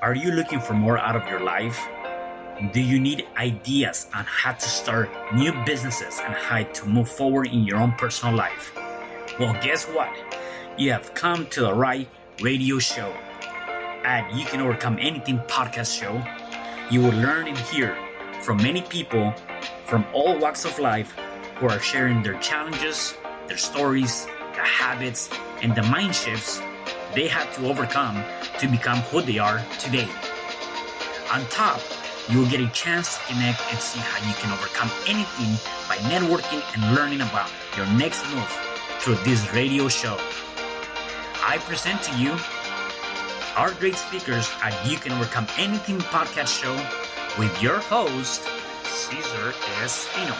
Are you looking for more out of your life? Do you need ideas on how to start new businesses and how to move forward in your own personal life? Well, guess what? You have come to the right radio show. At You Can Overcome Anything podcast show, you will learn and hear from many people from all walks of life who are sharing their challenges, their stories, their habits, and the mind shifts they had to overcome to become who they are today. On top, you will get a chance to connect and see how you can overcome anything by networking and learning about your next move through this radio show. I present to you our great speakers at You Can Overcome Anything podcast show with your host, Cesar Espino.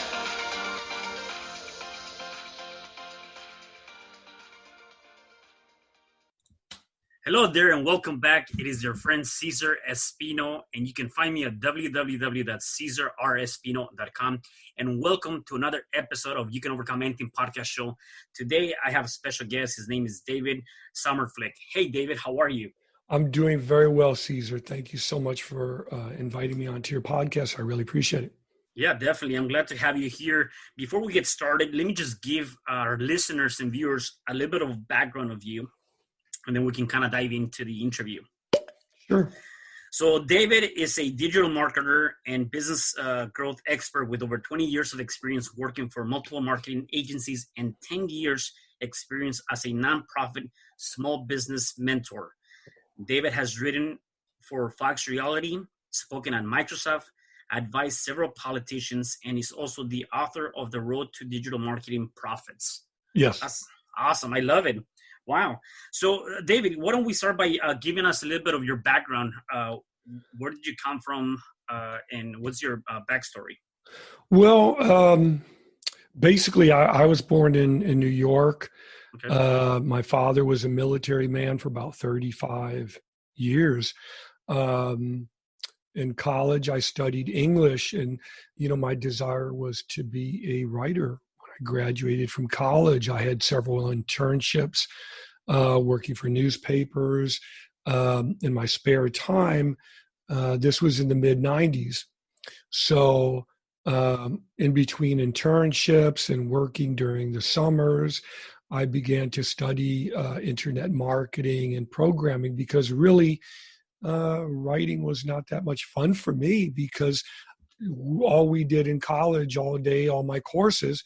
Hello there and welcome back. It is your friend Cesar Espino, and you can find me at www.CesarRespino.com. And welcome to another episode of You Can Overcome Anything podcast show. Today I have a special guest. His name is David Somerfleck. Hey, David, how are you? I'm doing very well, Cesar. Thank you so much for inviting me onto your podcast. I really appreciate it. Yeah, definitely. I'm glad to have you here. Before we get started, let me just give our listeners and viewers a little bit of background of you, and then we can kind of dive into the interview. Sure. So David is a digital marketer and business growth expert with over 20 years of experience working for multiple marketing agencies and 10 years experience as a nonprofit small business mentor. David has written for Fox Reality, spoken at Microsoft, advised several politicians, and is also the author of The Road to Digital Marketing Profits. Yes. That's awesome. I love it. Wow. So, David, why don't we start by giving us a little bit of your background? Where did you come from, and what's your backstory? Well, basically, I was born in New York. Okay. My father was a military man for about 35 years. In college, I studied English, and, my desire was to be a writer. I graduated from college. I had several internships working for newspapers in my spare time. This was in the mid-'90s. So in between internships and working during the summers, I began to study internet marketing and programming because really writing was not that much fun for me because all we did in college all day, all my courses,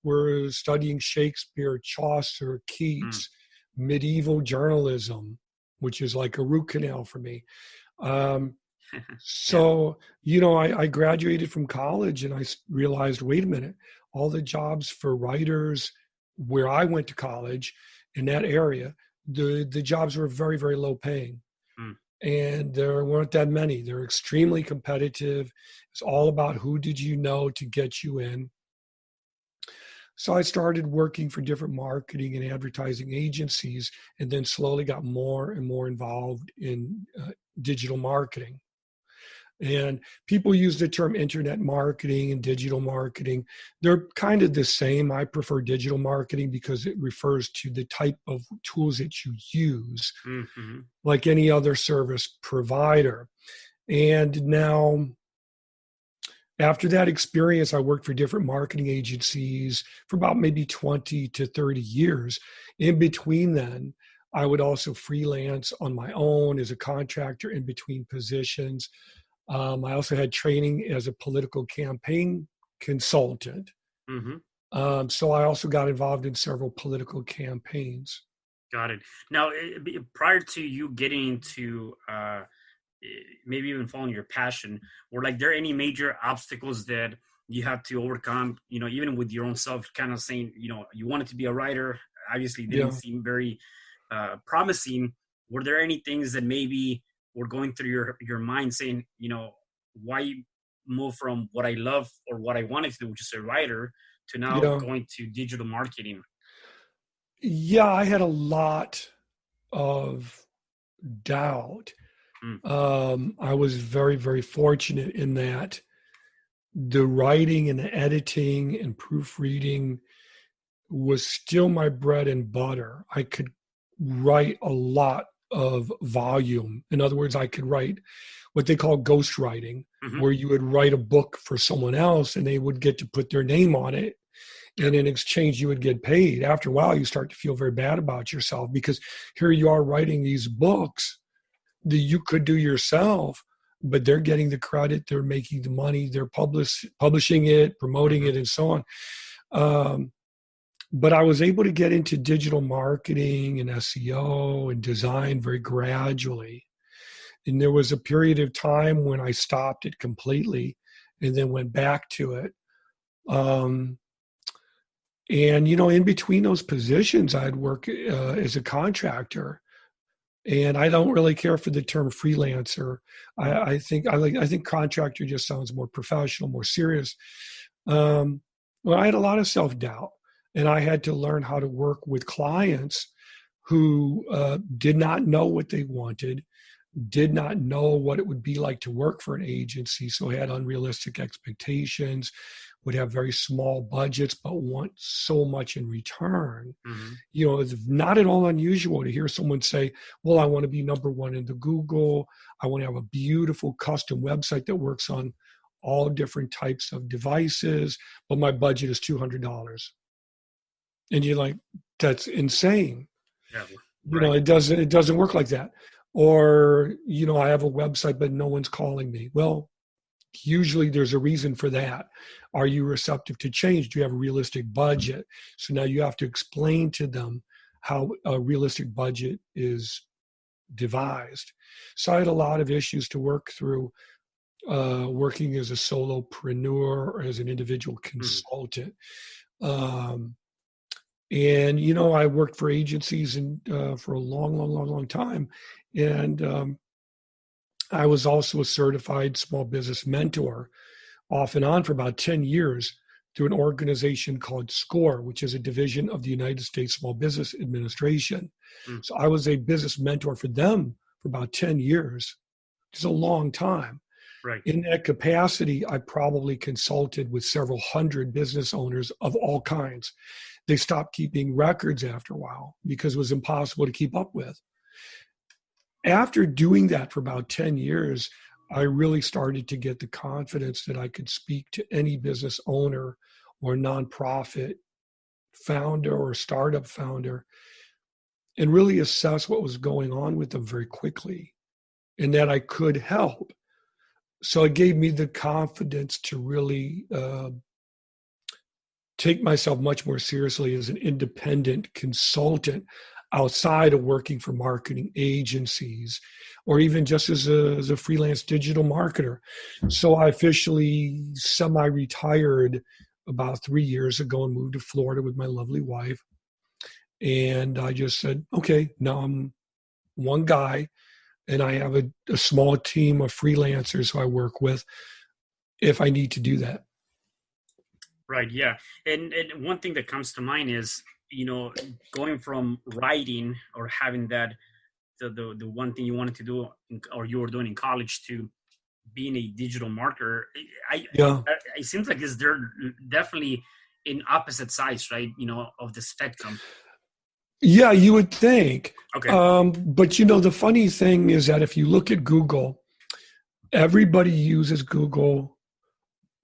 were studying Shakespeare, Chaucer, Keats, medieval journalism, which is like a root canal for me. So, I graduated from college and I realized, wait a minute, all the jobs for writers where I went to college in that area, the jobs were very, very low paying. And there weren't that many. They're extremely competitive. It's all about who did you know to get you in. So I started working for different marketing and advertising agencies and then slowly got more and more involved in digital marketing. And people use the term internet marketing and digital marketing. They're kind of the same. I prefer digital marketing because it refers to the type of tools that you use, like any other service provider. And now, after that experience, I worked for different marketing agencies for about maybe 20 to 30 years. In between then, I would also freelance on my own as a contractor in between positions. I also had training as a political campaign consultant. So I also got involved in several political campaigns. Got it. Now, prior to you getting into maybe even following your passion, were there any major obstacles that you had to overcome, even with your own self, kind of saying, you wanted to be a writer, obviously didn't seem very promising. Were there any things that maybe were going through your mind saying, why move from what I love or what I wanted to do, which is a writer, to now going to digital marketing? Yeah, I had a lot of doubt. I was very, very fortunate in that the writing and the editing and proofreading was still my bread and butter. I could write a lot of volume. In other words, I could write what they call ghost writing, Mm-hmm. where you would write a book for someone else and they would get to put their name on it. And in exchange, you would get paid. After a while, you start to feel very bad about yourself because here you are writing these books that you could do yourself, but they're getting the credit, they're making the money, they're publishing it, promoting it, and so on. But I was able to get into digital marketing and SEO and design very gradually. And there was a period of time when I stopped it completely and then went back to it. And, in between those positions, I'd work as a contractor. And I don't really care for the term freelancer. I think contractor just sounds more professional, more serious. Well, I had a lot of self-doubt, and I had to learn how to work with clients who did not know what they wanted, did not know what it would be like to work for an agency, so had unrealistic expectations, would have very small budgets, but want so much in return. It's not at all unusual to hear someone say, well, I want to be number one in the Google. I want to have a beautiful custom website that works on all different types of devices, but my budget is $200. And you're like, that's insane. Yeah, right. It doesn't work like that. Or, I have a website, but no one's calling me. Well, usually there's a reason for that. Are you receptive to change? Do you have a realistic budget? So now you have to explain to them how a realistic budget is devised. So I had a lot of issues to work through working as a solopreneur or as an individual consultant. And, I worked for agencies for a long time. And I was also a certified small business mentor off and on for about 10 years through an organization called SCORE, which is a division of the United States Small Business Administration. So I was a business mentor for them for about 10 years. It's a long time. Right. In that capacity, I probably consulted with several hundred business owners of all kinds. They stopped keeping records after a while because it was impossible to keep up with. After doing that for about 10 years, I really started to get the confidence that I could speak to any business owner or nonprofit founder or startup founder and really assess what was going on with them very quickly and that I could help. So it gave me the confidence to really take myself much more seriously as an independent consultant outside of working for marketing agencies or even just as a freelance digital marketer. So I officially semi-retired about 3 years ago and moved to Florida with my lovely wife. And I just said, okay, now I'm one guy and I have a small team of freelancers who I work with if I need to do that. Right. Yeah. And one thing that comes to mind is, going from writing or having that, the one thing you wanted to do or you were doing in college to being a digital marketer, it seems like they're definitely in opposite sides, right? Of the spectrum. Yeah, you would think. Okay. But the funny thing is that if you look at Google, everybody uses Google,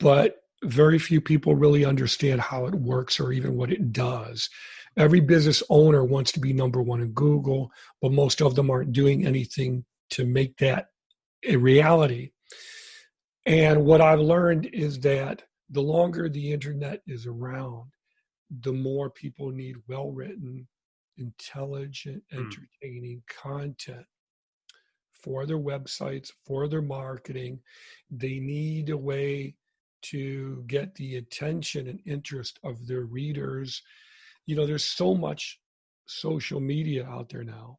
but very few people really understand how it works or even what it does. Every business owner wants to be number one in Google, but most of them aren't doing anything to make that a reality. And what I've learned is that the longer the internet is around, the more people need well-written, intelligent, entertaining content for their websites, for their marketing. They need a way to get the attention and interest of their readers. There's so much social media out there now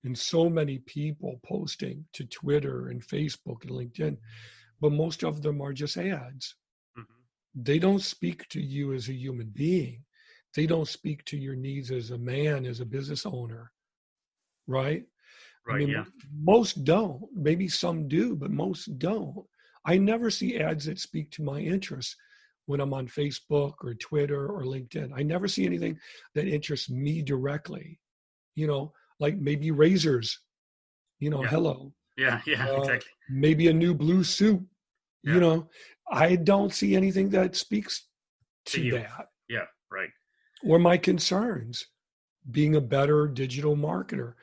and so many people posting to Twitter and Facebook and LinkedIn, but most of them are just ads. They don't speak to you as a human being. They don't speak to your needs as a man, as a business owner, right? Right. Yeah. Most don't. Maybe some do, but most don't. I never see ads that speak to my interests when I'm on Facebook or Twitter or LinkedIn. I never see anything that interests me directly. Like maybe razors Yeah. hello. Yeah. Yeah. Exactly. Maybe a new blue suit. Yeah. I don't see anything that speaks To to you. that Yeah. Right. or my concerns. Being a better digital marketer,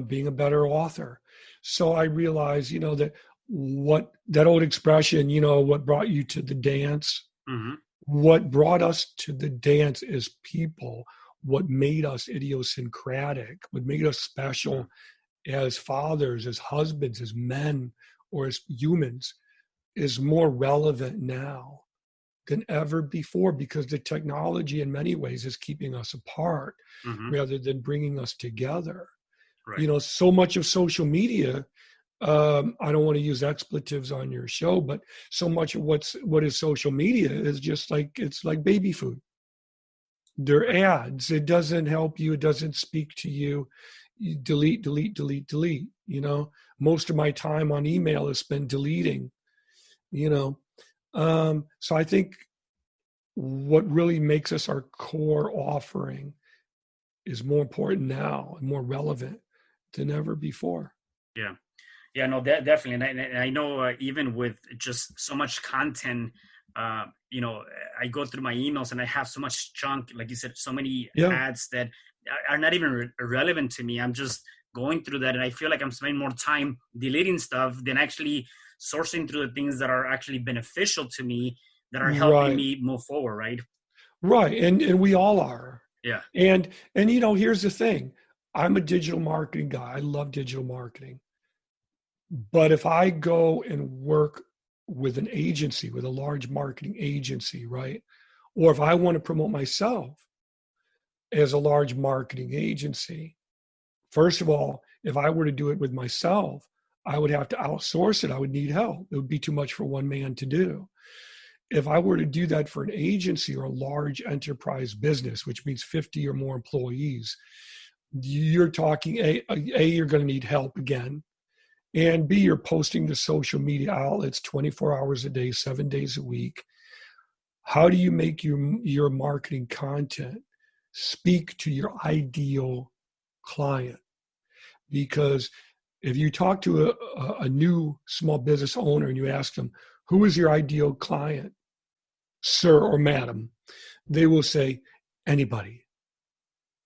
being a better author. So I realized, that what that old expression, what brought you to the dance, Mm-hmm. what brought us to the dance is people. What made us idiosyncratic, what made us special as fathers, as husbands, as men, or as humans is more relevant now than ever before because the technology in many ways is keeping us apart Mm-hmm. rather than bringing us together. Right. So much of social media, I don't want to use expletives on your show, but so much of what is social media is just like, it's like baby food. They're Right. ads. It doesn't help you. It doesn't speak to you. You delete, delete, delete, delete. Most of my time on email is spent deleting, you know. So I think what really makes us our core offering is more important now and more relevant than ever before. Yeah. Yeah, no, definitely. And I know even with just so much content, I go through my emails and I have so much junk, like you said, so many Yeah. ads that are not even relevant to me. I'm just going through that and I feel like I'm spending more time deleting stuff than actually sourcing through the things that are actually beneficial to me, that are helping Right. me move forward, right? Right. And we all are. Yeah. And here's the thing. I'm a digital marketing guy. I love digital marketing. But if I go and work with an agency, with a large marketing agency, right? Or if I want to promote myself as a large marketing agency, first of all, if I were to do it with myself, I would have to outsource it. I would need help. It would be too much for one man to do. If I were to do that for an agency or a large enterprise business, which means 50 or more employees, you're talking you're going to need help again. And B, you're posting to social media outlets 24 hours a day, 7 days a week. How do you make your marketing content speak to your ideal client? Because if you talk to a new small business owner and you ask them, who is your ideal client, sir or madam? They will say, anybody,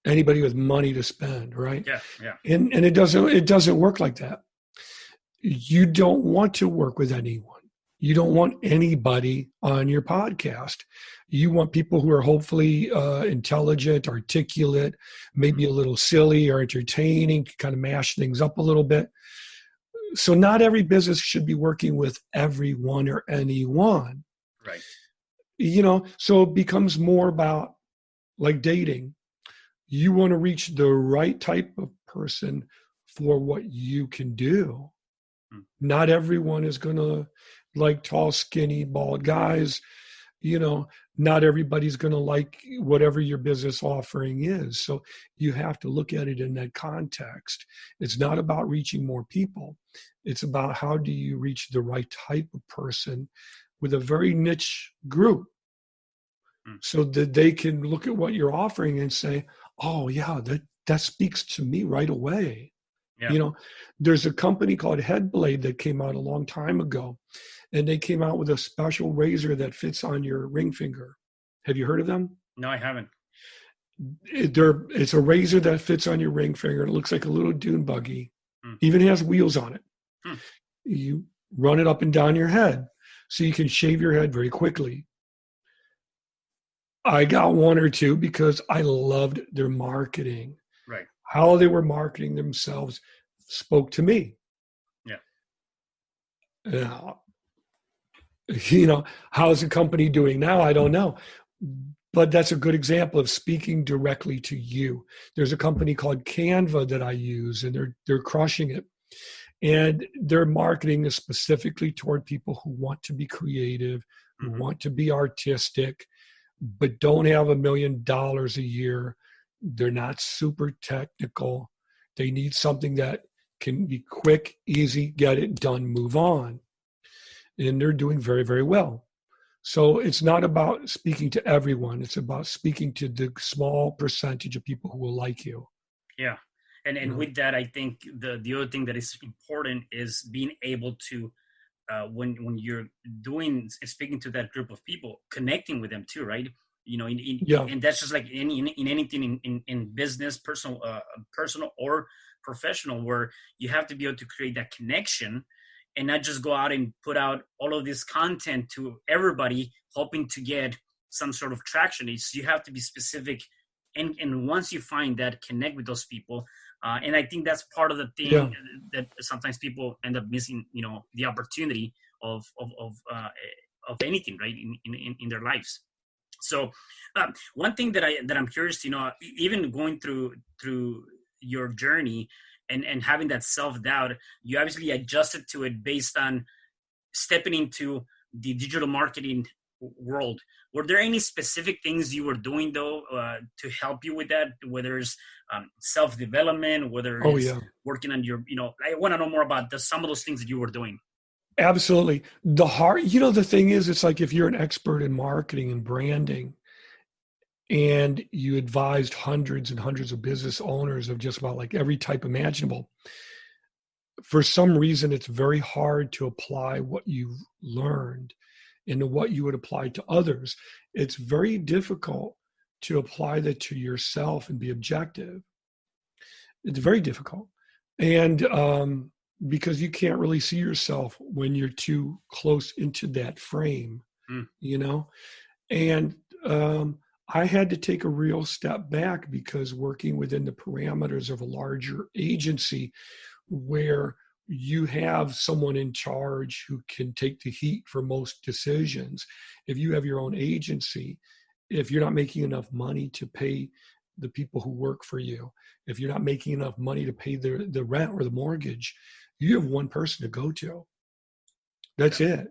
anybody with money to spend, right? Yeah. Yeah. And it doesn't work like that. You don't want to work with anyone. You don't want anybody on your podcast. You want people who are hopefully intelligent, articulate, maybe a little silly or entertaining, kind of mash things up a little bit. So not every business should be working with everyone or anyone. Right. So it becomes more about like dating. You want to reach the right type of person for what you can do. Not everyone is going to like tall, skinny, bald guys. Not everybody's going to like whatever your business offering is. So you have to look at it in that context. It's not about reaching more people. It's about how do you reach the right type of person with a very niche group so that they can look at what you're offering and say, oh, yeah, that speaks to me right away. Yeah. There's a company called Headblade that came out a long time ago, and they came out with a special razor that fits on your ring finger. Have you heard of them? No, I haven't. It's a razor that fits on your ring finger. It looks like a little dune buggy. Hmm. Even has wheels on it. Hmm. You run it up and down your head so you can shave your head very quickly. I got one or two because I loved their marketing. Right. How they were marketing themselves spoke to me. Yeah. Now, how's the company doing now? I don't know. But that's a good example of speaking directly to you. There's a company called Canva that I use, and they're crushing it. And their marketing is specifically toward people who want to be creative, who want to be artistic, but don't have $1 million a year. They're not super technical. They need something that can be quick, easy, get it done, move on. And they're doing very, very well. So it's not about speaking to everyone. It's about speaking to the small percentage of people who will like you. Yeah. And with that, I think the other thing that is important is being able to when you're speaking to that group of people, connecting with them too, right? Yeah. And that's just like in anything in business, personal or professional, where you have to be able to create that connection and not just go out and put out all of this content to everybody hoping to get some sort of traction. You have to be specific, and once you find that, connect with those people. And I think that's part of the Yeah. thing that sometimes people end up missing, the opportunity of anything, right, in their lives. So one thing that I'm curious to know, even going through your journey and having that self-doubt, you obviously adjusted to it based on stepping into the digital marketing world. Were there any specific things you were doing though to help you with that, whether it's self-development, whether Oh it's yeah. working on your, I want to know more about some of those things that you were doing. Absolutely. The thing is, it's like if you're an expert in marketing and branding and you advised hundreds and hundreds of business owners of just about like every type imaginable, for some reason, it's very hard to apply what you've learned into what you would apply to others. It's very difficult to apply that to yourself and be objective. It's very difficult. And because you can't really see yourself when you're too close into that frame, And I had to take a real step back because working within the parameters of a larger agency where you have someone in charge who can take the heat for most decisions. If you have your own agency, if you're not making enough money to pay the people who work for you, if you're not making enough money to pay the rent or the mortgage, you have one person to go to. That's it.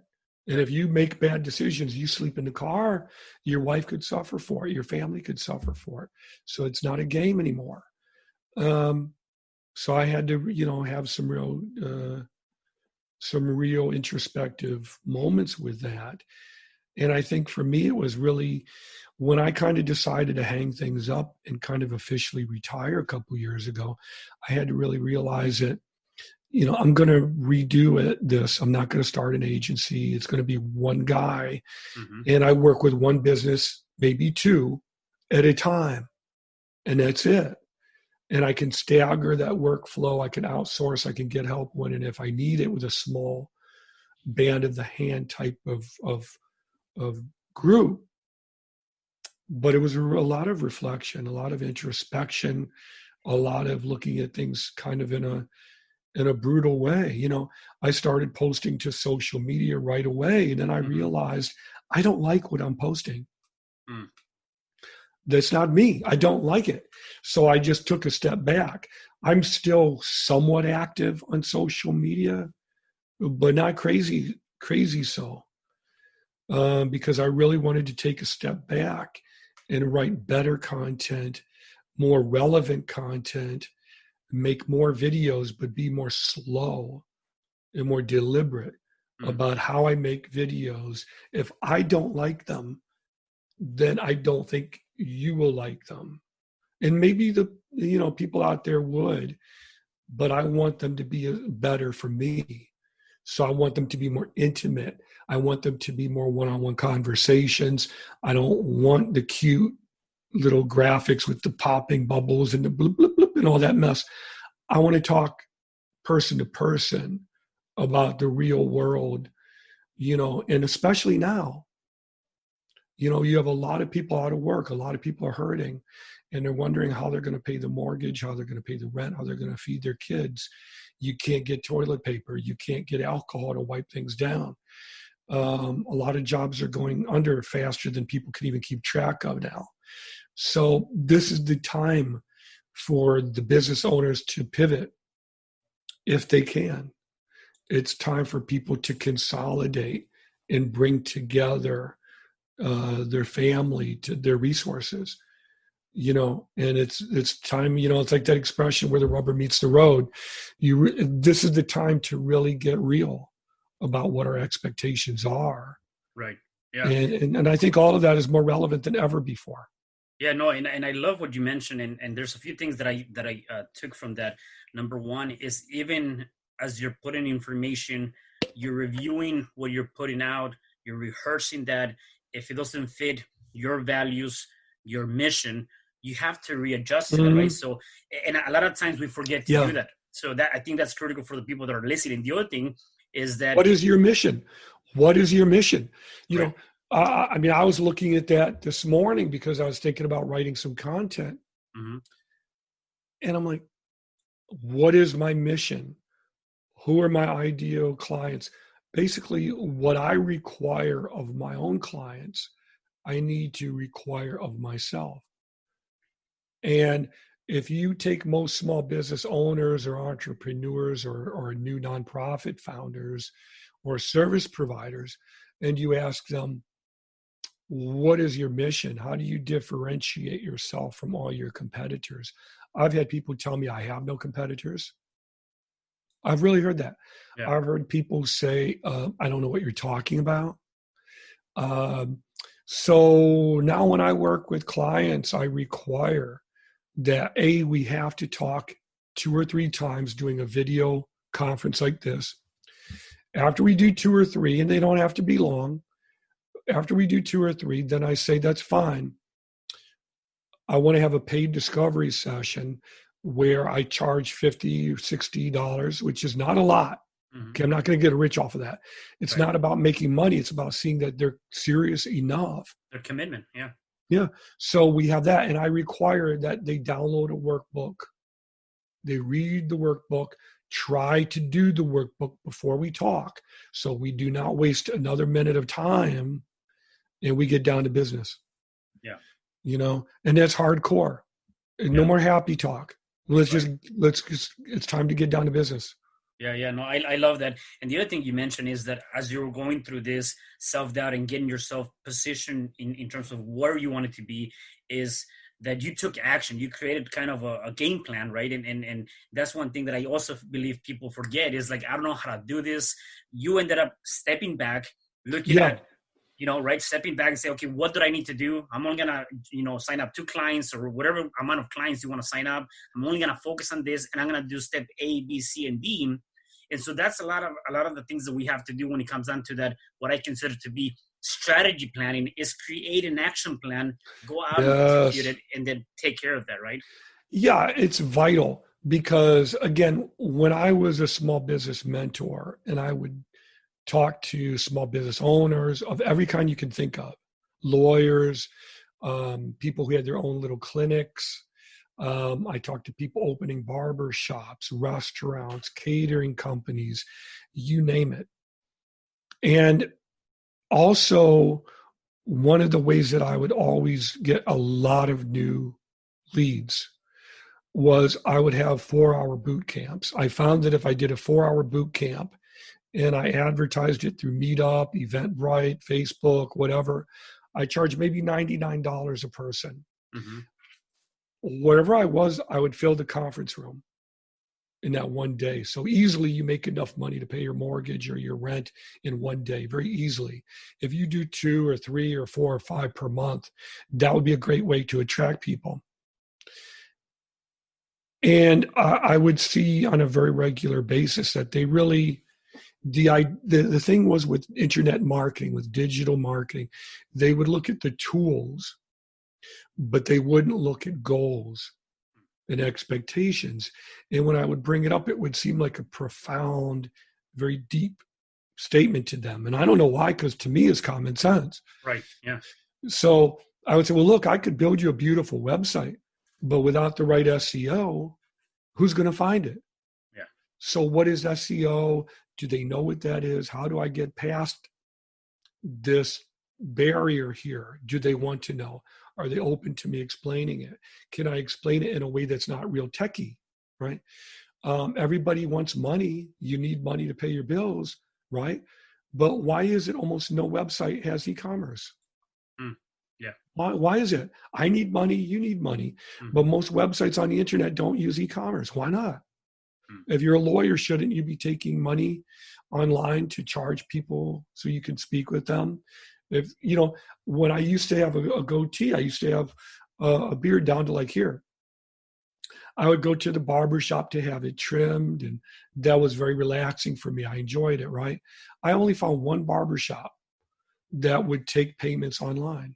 And if you make bad decisions, you sleep in the car, your wife could suffer for it, your family could suffer for it. So it's not a game anymore. So I had to, have some real introspective moments with that. And I think for me, it was really when I kind of decided to hang things up and kind of officially retire a couple of years ago, I had to really realize that, I'm going to redo this. I'm not going to start an agency. It's going to be one guy. Mm-hmm. And I work with one business, maybe two at a time. And that's it. And I can stagger that workflow. I can outsource. I can get help when and if I need it with a small band of the hand type of group. But it was a lot of reflection, a lot of introspection, a lot of looking at things kind of in a brutal way. I started posting to social media right away. And then I realized I don't like what I'm posting. Mm. That's not me. I don't like it. So I just took a step back. I'm still somewhat active on social media, but not crazy so. Because I really wanted to take a step back and write better content, more relevant content, make more videos, but be more slow and more deliberate about how I make videos. If I don't like them, then I don't think you will like them. And maybe the people out there would, but I want them to be better for me. So I want them to be more intimate. I want them to be more one-on-one conversations. I don't want the cute little graphics with the popping bubbles and the bloop, bloop, bloop and all that mess. I want to talk person to person about the real world, and especially now, you have a lot of people out of work. A lot of people are hurting and they're wondering how they're going to pay the mortgage, how they're going to pay the rent, how they're going to feed their kids. You can't get toilet paper. You can't get alcohol to wipe things down. A lot of jobs are going under faster than people can even keep track of now. So this is the time for the business owners to pivot if they can. It's time for people to consolidate and bring together their family, to their resources, and it's time, it's like that expression where the rubber meets the road. This is the time to really get real about what our expectations are. Right. Yeah. And I think all of that is more relevant than ever before. Yeah, no, and I love what you mentioned, and there's a few things that I took from that. Number one is, even as you're putting information, you're reviewing what you're putting out, you're rehearsing that. If it doesn't fit your values, your mission, you have to readjust to that, right? Hmm. So, and a lot of times we forget to do Yeah. that. So that, I think that's critical for the people that are listening. The other thing is that, What is your mission? What is your mission? You right. know, I mean, I was looking at that this morning because I was thinking about writing some content, Hmm. and I'm like, what is my mission? Who are my ideal clients? Basically, what I require of my own clients, I need to require of myself. And if you take most small business owners or entrepreneurs or new nonprofit founders or service providers, and you ask them, what is your mission? How do you differentiate yourself from all your competitors? I've had people tell me I have no competitors. I've really heard that. Yeah. I've heard people say, I don't know what you're talking about. Um, so now when I work with clients, I require that we have to talk 2 or 3 times doing a video conference like this. After we do 2 or 3, and they don't have to be long, after we do 2 or 3, then I say, that's fine. I want to have a paid discovery session where I charge $50 or $60, which is not a lot. Hmm. Okay, I'm not going to get rich off of that. It's Right. not about making money. It's about seeing that they're serious enough. Their commitment. Yeah. Yeah. So we have that. And I require that they download a workbook. They read the workbook, try to do the workbook before we talk. So we do not waste another minute of time and we get down to business, Yeah. and that's hardcore. No Yeah. more happy talk. Let's Right. just, it's time to get down to business. Yeah, yeah, no, I love that. And the other thing you mentioned is that as you're going through this self-doubt and getting yourself positioned in terms of where you want it to be, is that you took action. You created kind of a game plan, right? And that's one thing that I also believe people forget is, like, I don't know how to do this. You ended up stepping back, looking Yeah. at, right, stepping back and say, okay, what do I need to do? I'm only gonna, sign up 2 clients or whatever amount of clients you want to sign up. I'm only gonna focus on this, and I'm gonna do step A, B, C, and D. And so that's a lot of the things that we have to do when it comes down to that. What I consider to be strategy planning is create an action plan, go out and execute Yes. it, and then take care of that, right? Yeah, it's vital because, again, when I was a small business mentor and I would talk to small business owners of every kind you can think of, lawyers, people who had their own little clinics. I talked to people opening barber shops, restaurants, catering companies, you name it. And also, one of the ways that I would always get a lot of new leads was I would have 4-hour boot camps. I found that if I did a 4-hour boot camp and I advertised it through Meetup, Eventbrite, Facebook, whatever, I charged maybe $99 a person. Mm-hmm. Wherever I was, I would fill the conference room in that one day. So easily you make enough money to pay your mortgage or your rent in one day, very easily. If you do 2 or 3 or 4 or 5 per month, that would be a great way to attract people. And I would see on a very regular basis that they really, the thing was with internet marketing, with digital marketing, they would look at the tools, but they wouldn't look at goals and expectations. And when I would bring it up, it would seem like a profound, very deep statement to them. And I don't know why, because to me it's common sense. Right. Yeah. So I would say, well, look, I could build you a beautiful website, but without the right SEO, who's going to find it? Yeah. So what is SEO? Do they know what that is? How do I get past this barrier here? Do they want to know? Are they open to me explaining it? Can I explain it in a way that's not real techie, right? Everybody wants money. You need money to pay your bills, right? But why is it almost no website has e-commerce? Mm. Yeah. Why is it? I need money, you need money. Mm. But most websites on the internet don't use e-commerce. Why not? Mm. If you're a lawyer, shouldn't you be taking money online to charge people so you can speak with them? If when I used to have a goatee, I used to have a beard down to like here. I would go to the barber shop to have it trimmed, and that was very relaxing for me. I enjoyed it, right? I only found one barber shop that would take payments online.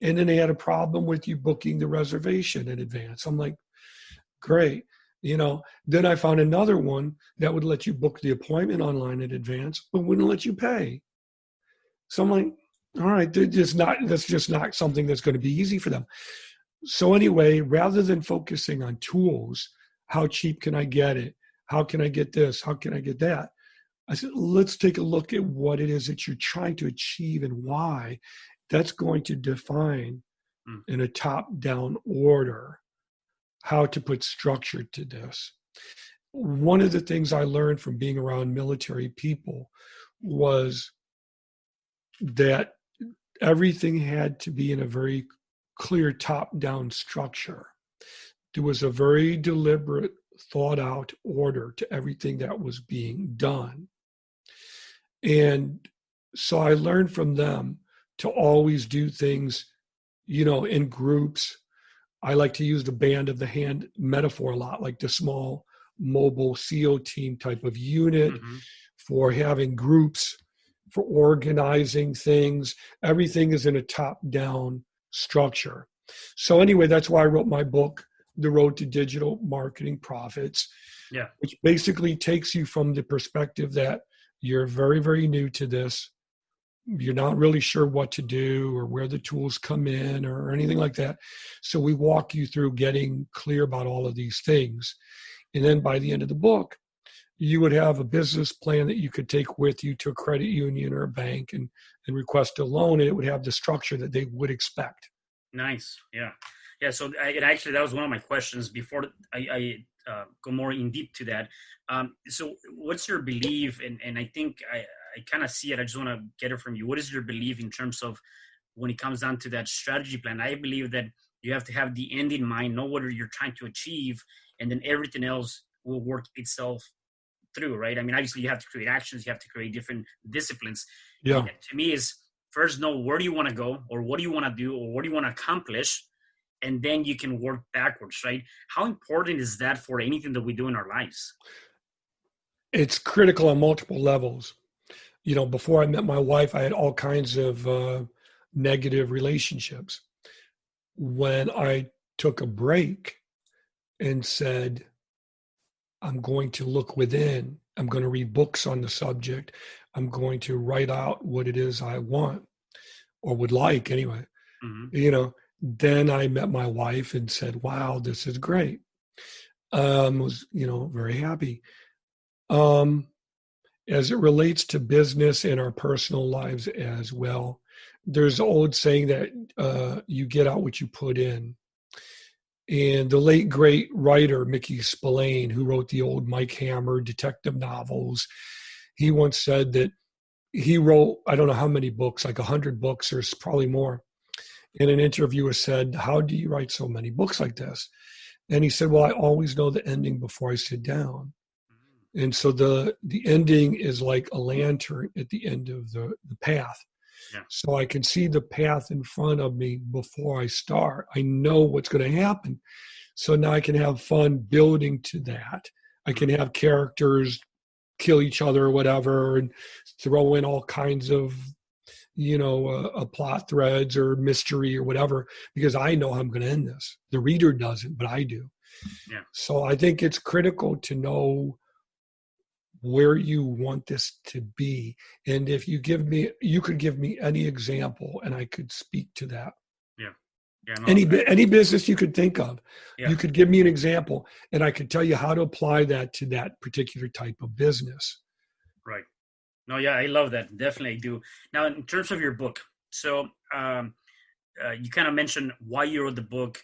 And then they had a problem with you booking the reservation in advance. I'm like, great. Then I found another one that would let you book the appointment online in advance, but wouldn't let you pay. So I'm like, all right, that's just not something that's going to be easy for them. So anyway, rather than focusing on tools, how cheap can I get it? How can I get this? How can I get that? I said, let's take a look at what it is that you're trying to achieve and why. That's going to define in a top-down order how to put structure to this. One of the things I learned from being around military people was that everything had to be in a very clear top-down structure. There was a very deliberate, thought-out order to everything that was being done. And so I learned from them to always do things, in groups. I like to use the band of the hand metaphor a lot, like the small mobile SEAL team type of unit for having groups, for organizing things. Everything is in a top-down structure. So anyway, that's why I wrote my book, The Road to Digital Marketing Profits, which basically takes you from the perspective that you're very, very new to this. You're not really sure what to do or where the tools come in or anything like that. So we walk you through getting clear about all of these things. And then by the end of the book, you would have a business plan that you could take with you to a credit union or a bank and request a loan, and it would have the structure that they would expect. Nice. Yeah. Yeah. So that was one of my questions before I go more in deep to that. So what's your belief? And I think I kind of see it. I just want to get it from you. What is your belief in terms of when it comes down to that strategy plan? I believe that you have to have the end in mind, know what you're trying to achieve, and then everything else will work itself through, right? I mean, obviously you have to create actions, you have to create different disciplines. Yeah. And to me is first know where do you want to go, or what do you want to do, or what do you want to accomplish, and then you can work backwards, right? How important is that for anything that we do in our lives? It's critical on multiple levels. Before I met my wife, I had all kinds of negative relationships. When I took a break and said, I'm going to look within, I'm going to read books on the subject, I'm going to write out what it is I want or would like anyway, then I met my wife and said, wow, this is great. Was, very happy. As it relates to business and our personal lives as well, there's an old saying that you get out what you put in. And the late, great writer, Mickey Spillane, who wrote the old Mike Hammer detective novels, he once said that he wrote, I don't know how many books, like 100 books or probably more. And an interviewer said, how do you write so many books like this? And he said, well, I always know the ending before I sit down. And so the ending is like a lantern at the end of the path. Yeah. So I can see the path in front of me before I start. I know what's going to happen. So now I can have fun building to that. I can have characters kill each other or whatever and throw in all kinds of, plot threads or mystery or whatever, because I know how I'm going to end this. The reader doesn't, but I do. Yeah. So I think it's critical to know where you want this to be. And if you could give me any example and I could speak to that. Yeah. Yeah. No, any business you could think of, you could give me an example and I could tell you how to apply that to that particular type of business. Right. No, yeah, I love that. Definitely do. Now, in terms of your book, so you kind of mentioned why you wrote the book.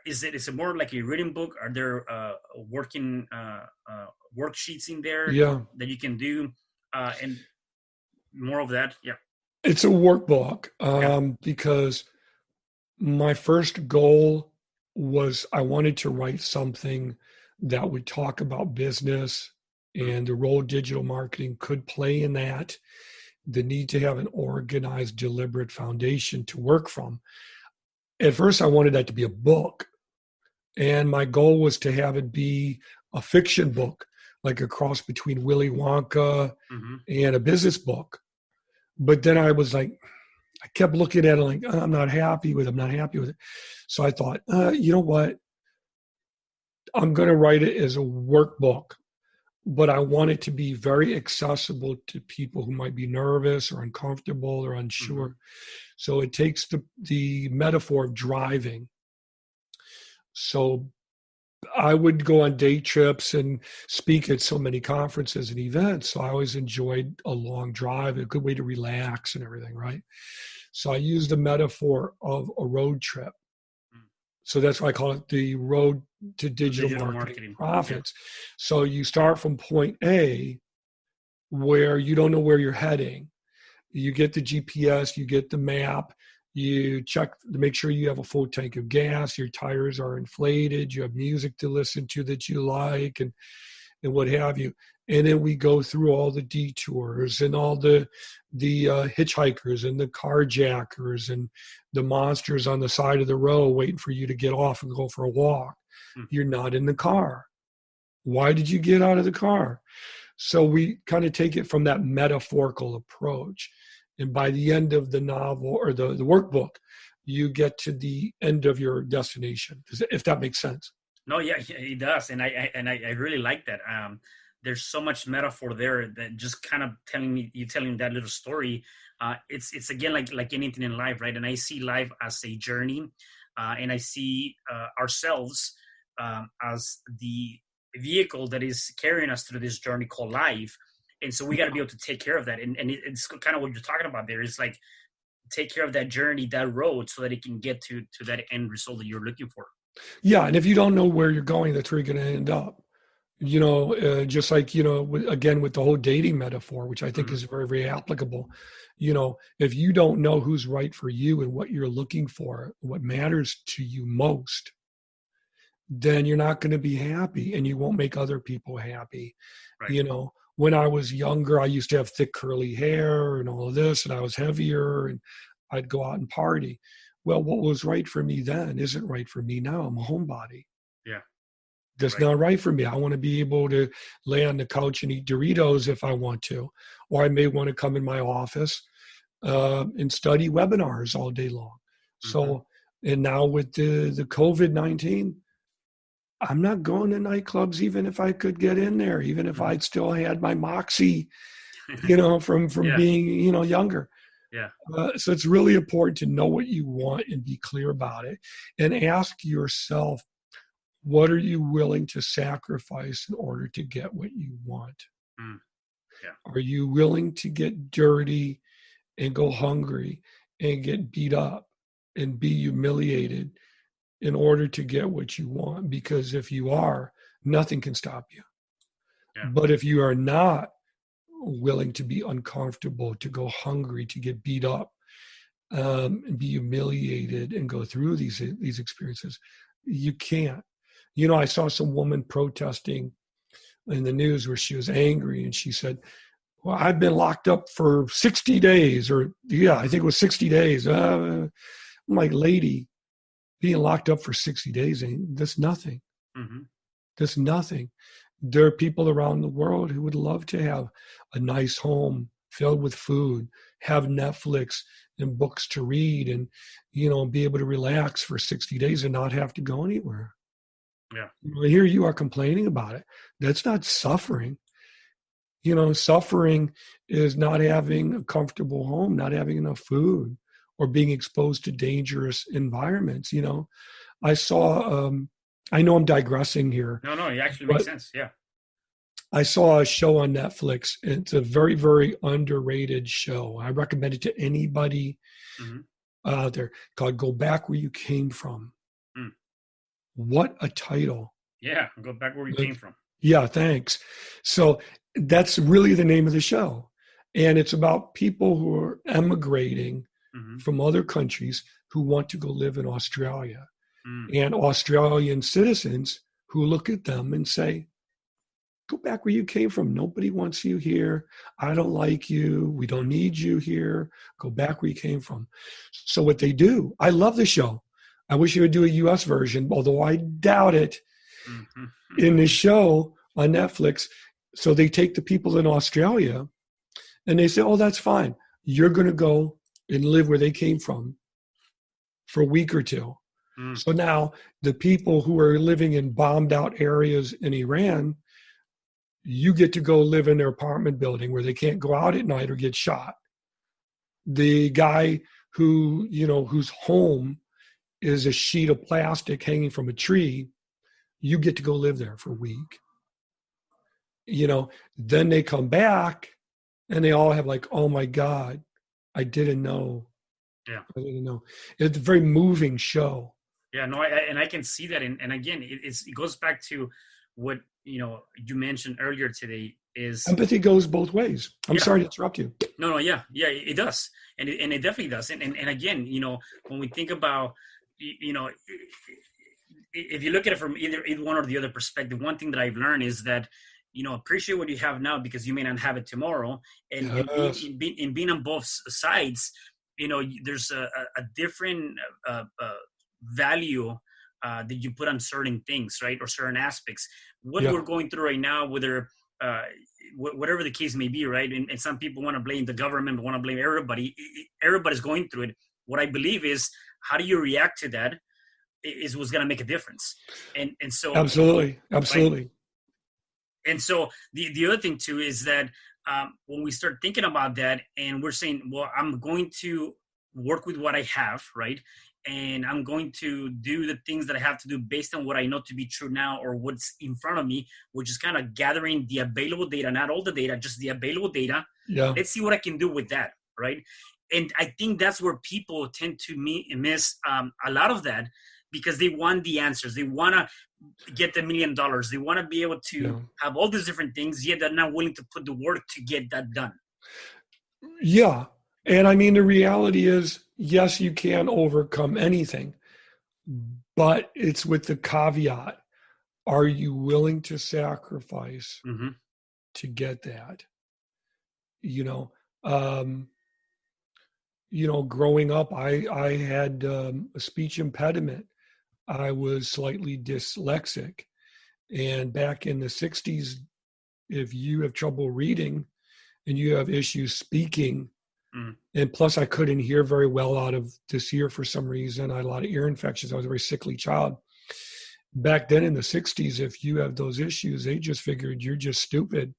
Is it more like a written book? Are there working worksheets in there that you can do, and more of that? Yeah, it's a workbook because my first goal was I wanted to write something that would talk about business and the role digital marketing could play in that, the need to have an organized, deliberate foundation to work from. at first I wanted that to be a book. And my goal was to have it be a fiction book, like a cross between Willy Wonka Mm-hmm. and a business book. But then I was like, I kept looking at it like, I'm not happy with it. I'm not happy with it. So I thought, you know what? I'm going to write it as a workbook, but I want it to be very accessible to people who might be nervous or uncomfortable or unsure. Mm-hmm. So it takes the metaphor of driving. So I would go on day trips and speak at so many conferences and events. So I always enjoyed a long drive, a good way to relax and everything, right? So I used the metaphor of a road trip. So that's why I call it the road to digital marketing profits. Yeah. So you start from point A where you don't know where you're heading. You get the GPS, you get the map, you check to make sure you have a full tank of gas, your tires are inflated, you have music to listen to that you like, and what have you. And then we go through all the detours and all the hitchhikers and the carjackers and the monsters on the side of the road waiting for you to get off and go for a walk. You're not in the car. Why did you get out of the car? So we kind of take it from that metaphorical approach. And by the end of the novel or the workbook, you get to the end of your destination, if that makes sense. No, yeah, it does. And I really like that. There's so much metaphor there that just kind of telling that little story. It's again, like anything in life, right? And I see life as a journey, and I see ourselves as the vehicle that is carrying us through this journey called life. And so we got to be able to take care of that. And it's kind of what you're talking about there. It's like, take care of that journey, that road, so that it can get to that end result that you're looking for. Yeah. And if you don't know where you're going, that's where you're going to end up. Just like, again, with the whole dating metaphor, which I think is very, very applicable. If you don't know who's right for you and what you're looking for, what matters to you most, then you're not going to be happy and you won't make other people happy. Right. When I was younger, I used to have thick curly hair and all of this, and I was heavier and I'd go out and party. Well, what was right for me then isn't right for me now. I'm a homebody. Yeah. That's not right for me. I want to be able to lay on the couch and eat Doritos if I want to, or I may want to come in my office and study webinars all day long. So, and now with the COVID-19, I'm not going to nightclubs, even if I could get in there, even if I'd still had my moxie, from being, younger. Yeah. So it's really important to know what you want and be clear about it, and ask yourself, what are you willing to sacrifice in order to get what you want? Yeah. Are you willing to get dirty and go hungry and get beat up and be humiliated in order to get what you want? Because if you are, nothing can stop you. Yeah. But if you are not willing to be uncomfortable, to go hungry, to get beat up, and be humiliated and go through these experiences, you can't. I saw some woman protesting in the news where she was angry, and she said, well, I've been locked up for 60 days, or I think it was 60 days. I'm like, lady, being locked up for 60 days, that's nothing. That's nothing. There are people around the world who would love to have a nice home filled with food, have Netflix and books to read, and, be able to relax for 60 days and not have to go anywhere. Yeah. Here you are complaining about it. That's not suffering. Suffering is not having a comfortable home, not having enough food, or being exposed to dangerous environments. I saw, I know I'm digressing here. No, it actually makes sense. Yeah. I saw a show on Netflix. It's a very, very underrated show. I recommend it to anybody out there, called Go Back Where You Came From. What a title. Yeah, go back where you came from. Yeah, thanks. So that's really the name of the show. And it's about people who are emigrating from other countries who want to go live in Australia. And Australian citizens who look at them and say, go back where you came from. Nobody wants you here. I don't like you. We don't need you here. Go back where you came from. So what they do, I love the show. I wish you would do a US version, although I doubt it. Mm-hmm. In the show on Netflix, so they take the people in Australia and they say, oh, that's fine. You're going to go and live where they came from for a week or two. Mm. So now the people who are living in bombed out areas in Iran, you get to go live in their apartment building where they can't go out at night or get shot. The guy who, whose home is a sheet of plastic hanging from a tree, you get to go live there for a week. Then they come back and they all have like, oh my God, I didn't know. Yeah. I didn't know. It's a very moving show. Yeah, no, I can see that. And again, it goes back to what, you mentioned earlier today is empathy goes both ways. I'm sorry to interrupt you. No, yeah, it does. And it definitely does. And again, when we think about, if you look at it from either one or the other perspective, one thing that I've learned is that, appreciate what you have now because you may not have it tomorrow. And, yes. and being on both sides, there's a different value that you put on certain things, right? Or certain aspects. What we're going through right now, whether whatever the case may be, right? And some people want to blame the government, want to blame everybody. Everybody's going through it. What I believe is, how do you react to that is what's going to make a difference. And so absolutely. Right? And so the other thing too is that when we start thinking about that and we're saying, well, I'm going to work with what I have, right? And I'm going to do the things that I have to do based on what I know to be true now or what's in front of me, which is kind of gathering the available data, not all the data, just the available data. Yeah. Let's see what I can do with that, right? And I think that's where people tend to miss a lot of that because they want the answers. They want to get the $1 million. They want to be able to have all these different things, yet they're not willing to put the work to get that done. Yeah. And I mean, the reality is, yes, you can overcome anything, but it's with the caveat. Are you willing to sacrifice to get that? Growing up, I had a speech impediment. I was slightly dyslexic. And back in the 60s, if you have trouble reading and you have issues speaking, and plus I couldn't hear very well out of this ear for some reason. I had a lot of ear infections. I was a very sickly child. Back then in the 60s, if you have those issues, they just figured you're just stupid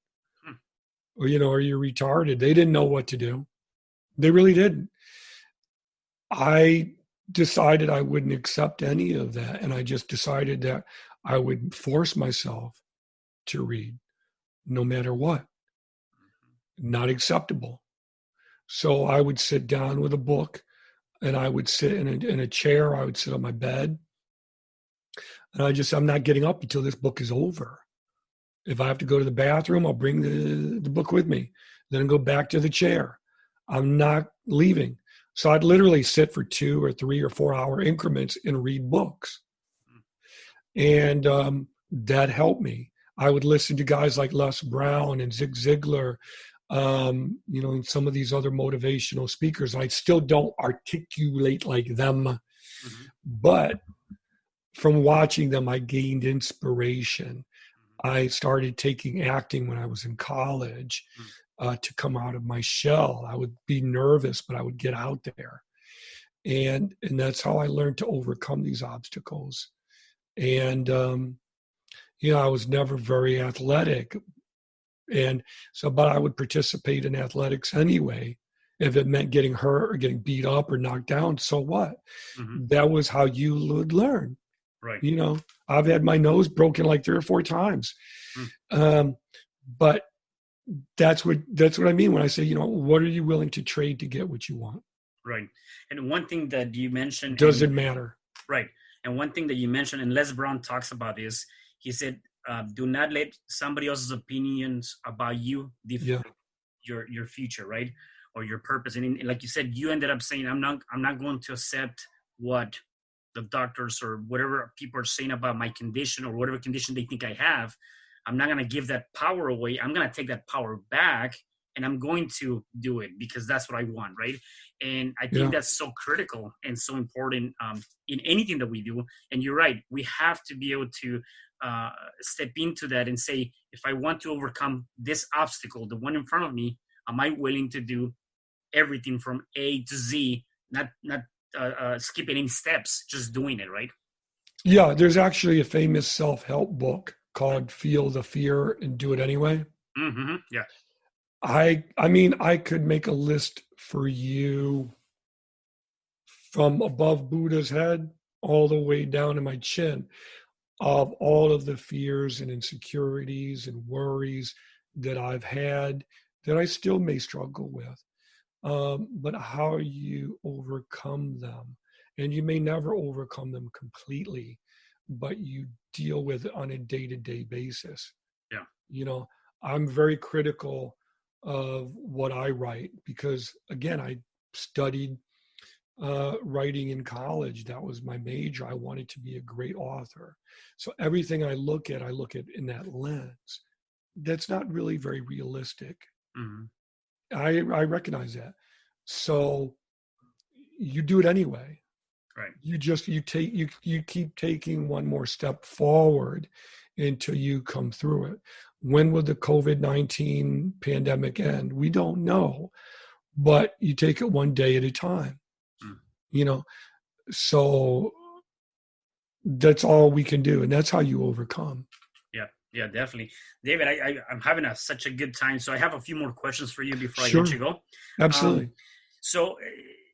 or you're retarded. They didn't know what to do. They really didn't. I decided I wouldn't accept any of that. And I just decided that I would force myself to read no matter what. Not acceptable. So I would sit down with a book and I would sit in a chair. I would sit on my bed. And I'm not getting up until this book is over. If I have to go to the bathroom, I'll bring the book with me. Then go back to the chair. I'm not leaving. So I'd literally sit for 2 or 3 or 4 hour increments and read books. And that helped me. I would listen to guys like Les Brown and Zig Ziglar, and some of these other motivational speakers. I still don't articulate like them, but from watching them, I gained inspiration. I started taking acting when I was in college to come out of my shell. I would be nervous, but I would get out there. And that's how I learned to overcome these obstacles. And, I was never very athletic. And so, but I would participate in athletics anyway. If it meant getting hurt or getting beat up or knocked down, so what? That was how you would learn. Right. I've had my nose broken like 3 or 4 times. But that's what I mean when I say, what are you willing to trade to get what you want? Right. And one thing that you mentioned. Doesn't matter. Right. And one thing that you mentioned, and Les Brown talks about this, he said, do not let somebody else's opinions about you define your future, right? Or your purpose. And like you said, you ended up saying, I'm not going to accept what the doctors or whatever people are saying about my condition or whatever condition they think I have. I'm not going to give that power away. I'm going to take that power back and I'm going to do it because that's what I want, right? And I think Yeah. that's so critical and so important in anything that we do. And you're right, we have to be able to step into that and say, if I want to overcome this obstacle, the one in front of me, am I willing to do everything from A to Z, not skipping any steps, just doing it, right? Yeah, there's actually a famous self-help book called Feel the Fear and Do It Anyway. Mm-hmm. Yeah. I mean, I could make a list for you from above Buddha's head all the way down to my chin of all of the fears and insecurities and worries that I've had that I still may struggle with. But how you overcome them. And you may never overcome them completely, but you deal with it on a day-to-day basis. Yeah. You know, I'm very critical of what I write because, again, I studied writing in college. That was my major. I wanted to be a great author. So everything I look at in that lens. That's not really very realistic. Mm-hmm. I recognize that. So you do it anyway. Right. You keep taking one more step forward until you come through it. When will the COVID-19 pandemic end? We don't know, but you take it one day at a time. Mm. You know, so that's all we can do, and that's how you overcome. Yeah, definitely. David, I'm having such a good time. So I have a few more questions for you before Sure. I let you go. Absolutely. So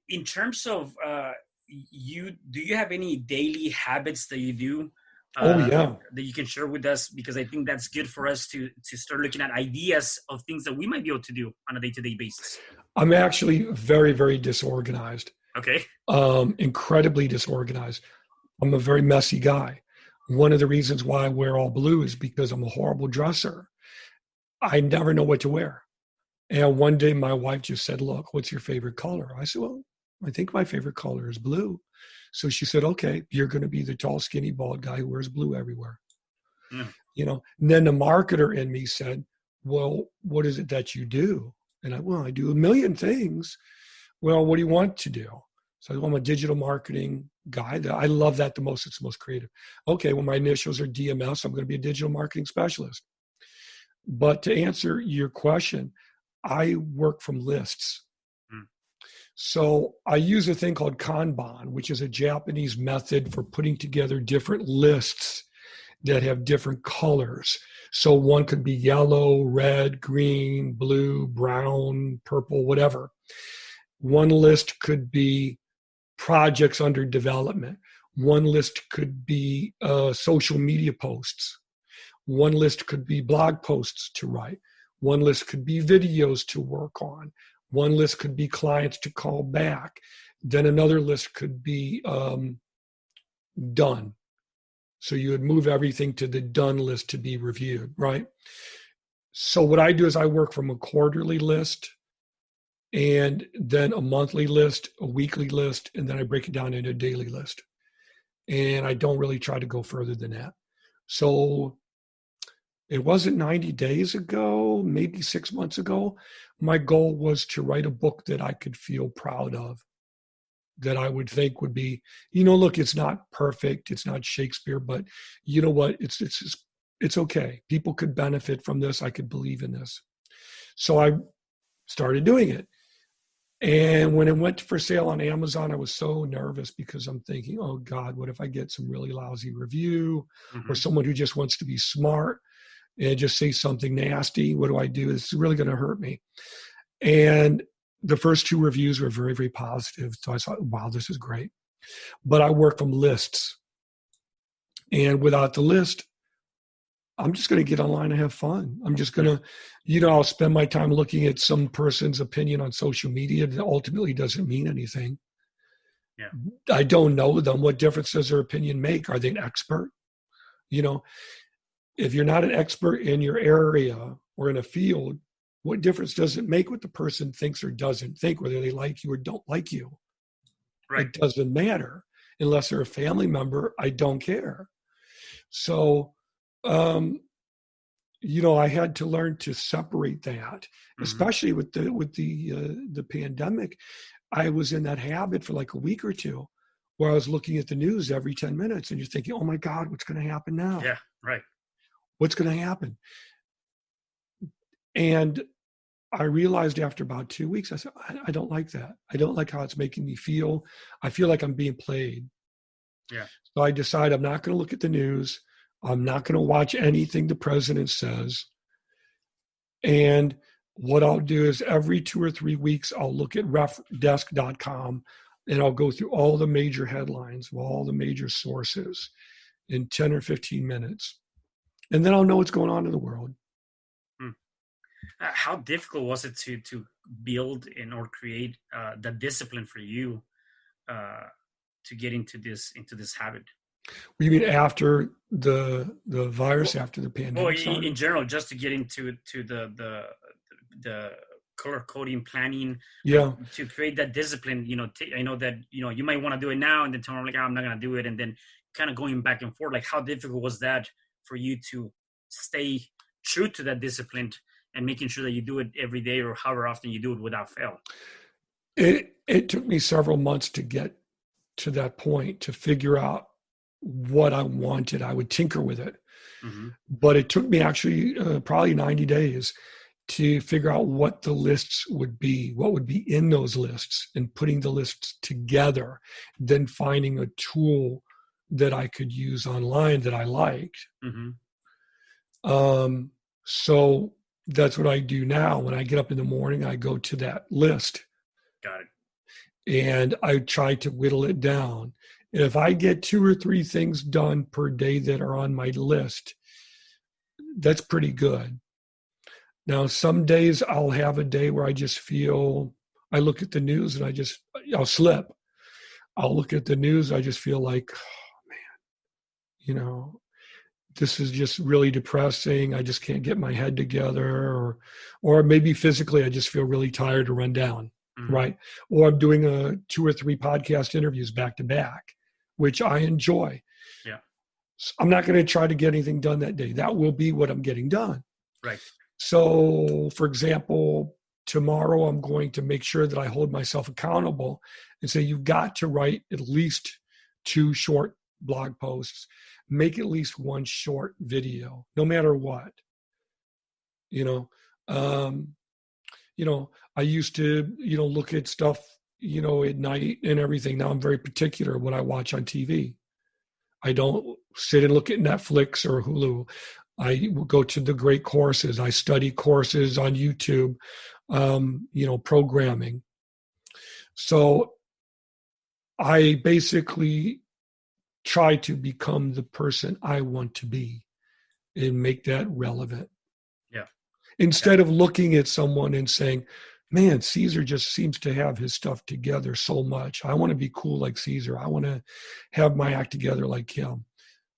in terms of do you have any daily habits that you do Oh yeah. that you can share with us? Because I think that's good for us to start looking at ideas of things that we might be able to do on a day-to-day basis. I'm actually very, very disorganized. Okay. Incredibly disorganized. I'm a very messy guy. One of the reasons why I wear all blue is because I'm a horrible dresser. I never know what to wear. And one day my wife just said, "Look, what's your favorite color?" I said, "Well, I think my favorite color is blue." So she said, "Okay, you're going to be the tall, skinny, bald guy who wears blue everywhere." Mm. You know, and then the marketer in me said, "Well, what is it that you do?" And I do a million things. Well, what do you want to do? So I'm a digital marketing guy. I love that the most. It's the most creative. Okay, well, my initials are DMS. I'm going to be a digital marketing specialist. But to answer your question, I work from lists. Mm. So I use a thing called Kanban, which is a Japanese method for putting together different lists that have different colors. So one could be yellow, red, green, blue, brown, purple, whatever. One list could be projects under development. One list could be social media posts. One list could be blog posts to write. One list could be videos to work on. One list could be clients to call back. Then another list could be done. So you would move everything to the done list to be reviewed, right? So what I do is I work from a quarterly list and then a monthly list, a weekly list, and then I break it down into a daily list. And I don't really try to go further than that. So it wasn't 90 days ago, maybe 6 months ago. My goal was to write a book that I could feel proud of, that I would think would be, look, it's not perfect, it's not Shakespeare, but you know what? It's okay. People could benefit from this. I could believe in this. So I started doing it. And when it went for sale on Amazon, I was so nervous because I'm thinking, oh God, what if I get some really lousy review or someone who just wants to be smart and just say something nasty? What do I do? This is really going to hurt me. And the first 2 reviews were very, very positive. So I thought, wow, this is great. But I work from lists. And without the list, I'm just going to get online and have fun. I'm just going to, I'll spend my time looking at some person's opinion on social media that ultimately doesn't mean anything. Yeah. I don't know them. What difference does their opinion make? Are they an expert? If you're not an expert in your area or in a field, what difference does it make what the person thinks or doesn't think, whether they like you or don't like you? Right. It doesn't matter. Unless they're a family member, I don't care. So I had to learn to separate that, Mm-hmm. especially with the pandemic. I was in that habit for like a week or two where I was looking at the news every 10 minutes and you're thinking, oh my God, what's going to happen now? Yeah, right. What's going to happen? And I realized after about 2 weeks, I said, I don't like that. I don't like how it's making me feel. I feel like I'm being played. Yeah. So I decided I'm not going to look at the news. I'm not going to watch anything the president says. And what I'll do is every 2 or 3 weeks, I'll look at refdesk.com and I'll go through all the major headlines, all the major sources in 10 or 15 minutes. And then I'll know what's going on in the world. Hmm. How difficult was it to build and or create the discipline for you to get into this habit? You mean after the virus, Well, after the well, pandemic started? in general, just to get into the color coding planning, like Yeah. to create that discipline. I know that you might want to do it now, and then tomorrow, like, I'm not gonna do it, and then kind of going back and forth. Like, how difficult was that for you to stay true to that discipline and making sure that you do it every day or however often you do it without fail? It took me several months to get to that point to figure out what I wanted. I would tinker with it, Mm-hmm. but it took me actually probably 90 days to figure out what the lists would be, what would be in those lists, and putting the lists together, then finding a tool that I could use online that I liked. Mm-hmm. So that's what I do now. When I get up in the morning, I go to that list Got it. and I try to whittle it down. If I get 2 or 3 things done per day that are on my list, that's pretty good. Now, some days I'll have a day where I just feel, I look at the news and I'll slip. I'll look at the news, I just feel like, oh, man, this is just really depressing. I just can't get my head together, or maybe physically I just feel really tired to run down, Mm-hmm. right? Or I'm doing 2 or 3 podcast interviews back to back, which I enjoy. Yeah. So I'm not going to try to get anything done that day. That will be what I'm getting done. Right. So, for example, tomorrow I'm going to make sure that I hold myself accountable and say, you've got to write at least 2 short blog posts, make at least 1 short video, no matter what. You know, um, I used to, look at stuff, at night and everything. Now I'm very particular what I watch on TV. I don't sit and look at Netflix or Hulu. I go to the great courses. I study courses on YouTube, programming. So I basically try to become the person I want to be and make that relevant. Yeah. Instead of looking at someone and saying, man, Cesar just seems to have his stuff together so much. I want to be cool like Cesar. I want to have my act together like him.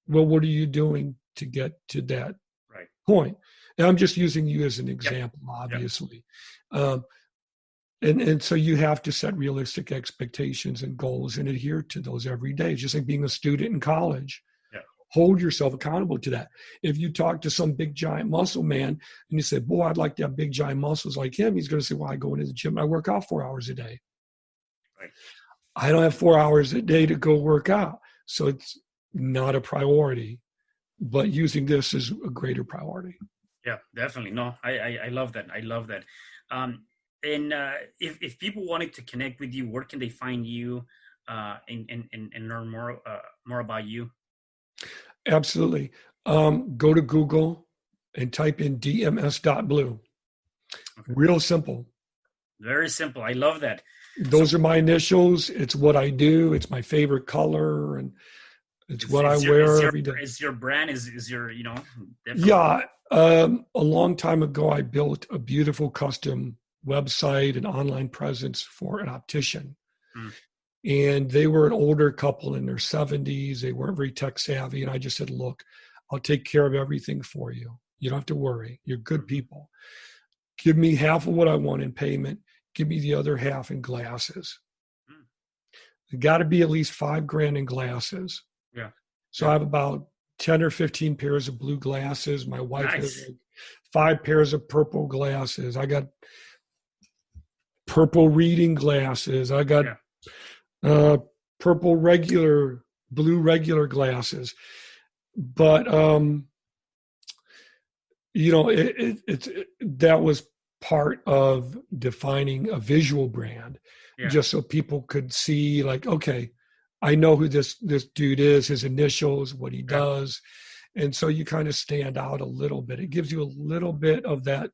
Well, what are you doing to get to that point? And I'm just using you as an example, obviously. And so you have to set realistic expectations and goals and adhere to those every day. It's just like being a student in college. Hold yourself accountable to that. If you talk to some big giant muscle man and you say, boy, I'd like to have big giant muscles like him, he's going to say, well, I go into the gym and I work out 4 hours a day. Right. I don't have 4 hours a day to go work out. So it's not a priority, but using this is a greater priority. Yeah, definitely. No, I love that. I love that. And if people wanted to connect with you, where can they find you and learn more about you? Absolutely. Go to Google and type in dms.blue. Okay. Real simple. Very simple. I love that. Those are my initials. It's what I do. It's my favorite color, and it's what I wear every day. Is your brand? Is your definitely. Yeah. A long time ago, I built a beautiful custom website and online presence for an optician. And they were an older couple in their 70s. They weren't very tech savvy. And I just said, look, I'll take care of everything for you. You don't have to worry. You're good people. Give me half of what I want in payment. Give me the other half in glasses. It got to be at least $5,000 in glasses. Yeah. So I have about 10 or 15 pairs of blue glasses. My wife has like 5 pairs of purple glasses. I got purple reading glasses. I got Yeah. uh, purple regular, blue regular glasses. But that was part of defining a visual brand, Yeah. just so people could see, like, okay, I know who this dude is, his initials, what he Yeah. does, and so you kind of stand out a little bit. It gives you a little bit of that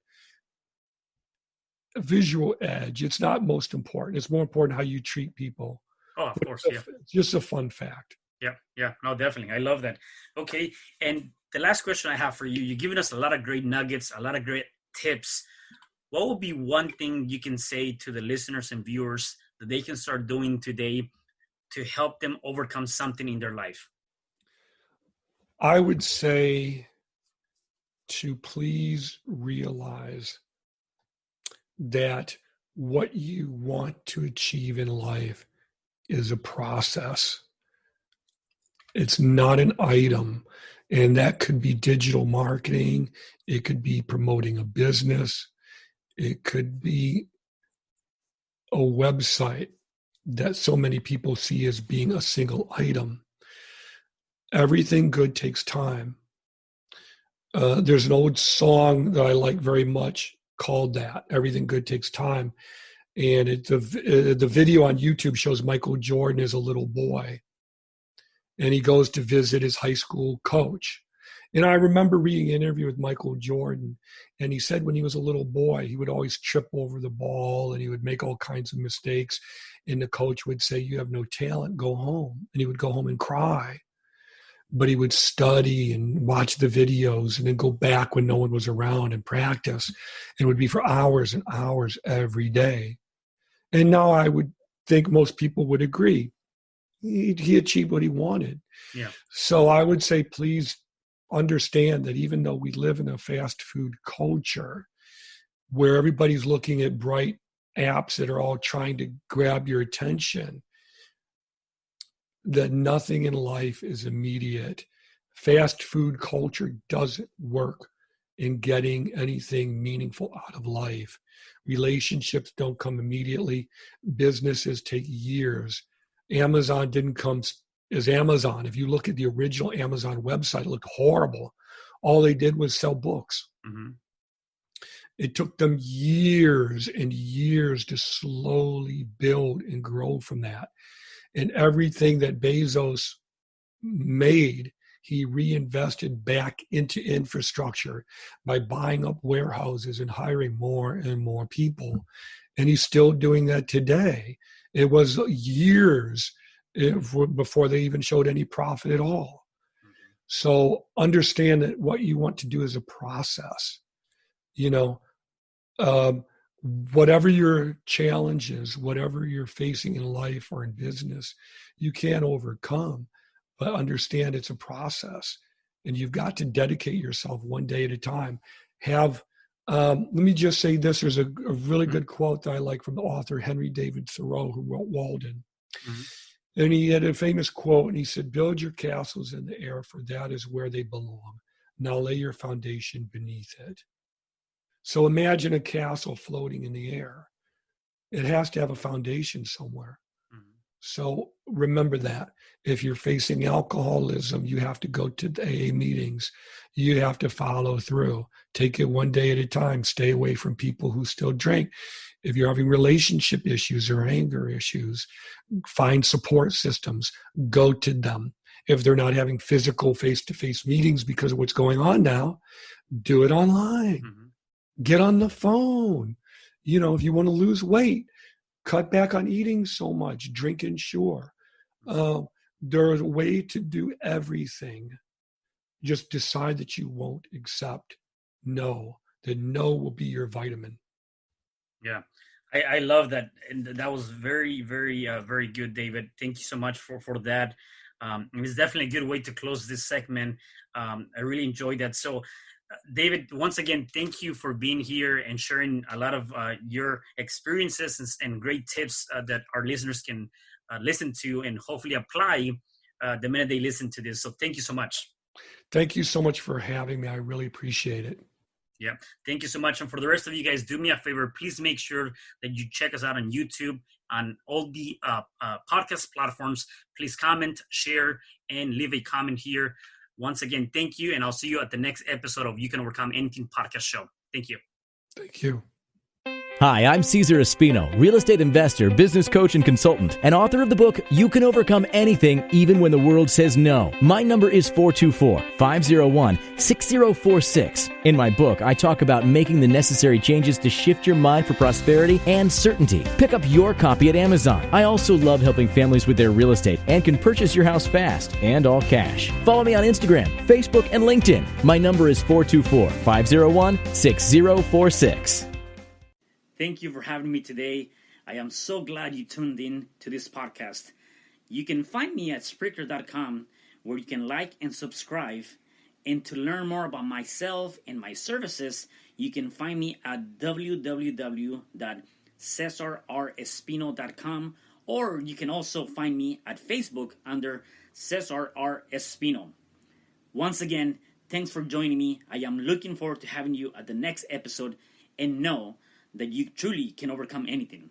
visual edge. It's not most important. It's more important how you treat people. Oh, of But course. Yeah. it's just a fun fact. Yeah. Yeah. No, definitely. I love that. Okay. And the last question I have for you, you've given us a lot of great nuggets, a lot of great tips. What would be one thing you can say to the listeners and viewers that they can start doing today to help them overcome something in their life? I would say to please realize that what you want to achieve in life is a process. It's not an item. And that could be digital marketing. It could be promoting a business. It could be a website that so many people see as being a single item. Everything good takes time. There's an old song that I like very much called that. Everything good takes time. And the video on YouTube shows Michael Jordan as a little boy. And he goes to visit his high school coach. And I remember reading an interview with Michael Jordan, and he said when he was a little boy, he would always trip over the ball and he would make all kinds of mistakes. And the coach would say, "You have no talent, go home." And he would go home and cry. But he would study and watch the videos and then go back when no one was around and practice. And it would be for hours and hours every day. And now I would think most people would agree. He achieved what he wanted. Yeah. So I would say, please understand that even though we live in a fast food culture where everybody's looking at bright apps that are all trying to grab your attention, that nothing in life is immediate. Fast food culture doesn't work in getting anything meaningful out of life. Relationships don't come immediately. Businesses take years. Amazon didn't come as Amazon. If you look at the original Amazon website, it looked horrible. All they did was sell books. Mm-hmm. It took them years and years to slowly build and grow from that. And everything that Bezos made, he reinvested back into infrastructure by buying up warehouses and hiring more and more people. And he's still doing that today. It was years before they even showed any profit at all. So understand that what you want to do is a process. Whatever your challenges, whatever you're facing in life or in business, you can overcome, but understand it's a process and you've got to dedicate yourself one day at a time. Let me just say this. There's a really good quote that I like from the author Henry David Thoreau, who wrote Walden. Mm-hmm. And he had a famous quote, and he said, "Build your castles in the air, for that is where they belong. Now lay your foundation beneath it." So imagine a castle floating in the air. It has to have a foundation somewhere. Mm-hmm. So remember that. If you're facing alcoholism, you have to go to the AA meetings. You have to follow through. Take it one day at a time. Stay away from people who still drink. If you're having relationship issues or anger issues, find support systems. Go to them. If they're not having physical face-to-face meetings because of what's going on now, do it online. Mm-hmm. Get on the phone. If you want to lose weight, cut back on eating so much, drink and sure. There's a way to do everything. Just decide that you won't accept no. That no will be your vitamin. Yeah, I love that. And that was very, very, very good, David. Thank you so much for that. It's definitely a good way to close this segment. I really enjoyed that. So, David, once again, thank you for being here and sharing a lot of your experiences and great tips that our listeners can listen to and hopefully apply the minute they listen to this. So thank you so much. Thank you so much for having me. I really appreciate it. Yeah. Thank you so much. And for the rest of you guys, do me a favor. Please make sure that you check us out on YouTube, on all the podcast platforms. Please comment, share, and leave a comment here. Once again, thank you. And I'll see you at the next episode of You Can Overcome Anything podcast show. Thank you. Thank you. Hi, I'm Cesar Espino, real estate investor, business coach, and consultant, and author of the book, You Can Overcome Anything, Even When the World Says No. My number is 424-501-6046. In my book, I talk about making the necessary changes to shift your mind for prosperity and certainty. Pick up your copy at Amazon. I also love helping families with their real estate and can purchase your house fast and all cash. Follow me on Instagram, Facebook, and LinkedIn. My number is 424-501-6046. Thank you for having me today. I am so glad you tuned in to this podcast. You can find me at Spreaker.com, where you can like and subscribe. And to learn more about myself and my services, you can find me at www.CesarRespino.com, or you can also find me at Facebook under Cesar R. Espino. Once again, thanks for joining me. I am looking forward to having you at the next episode, and know that you truly can overcome anything.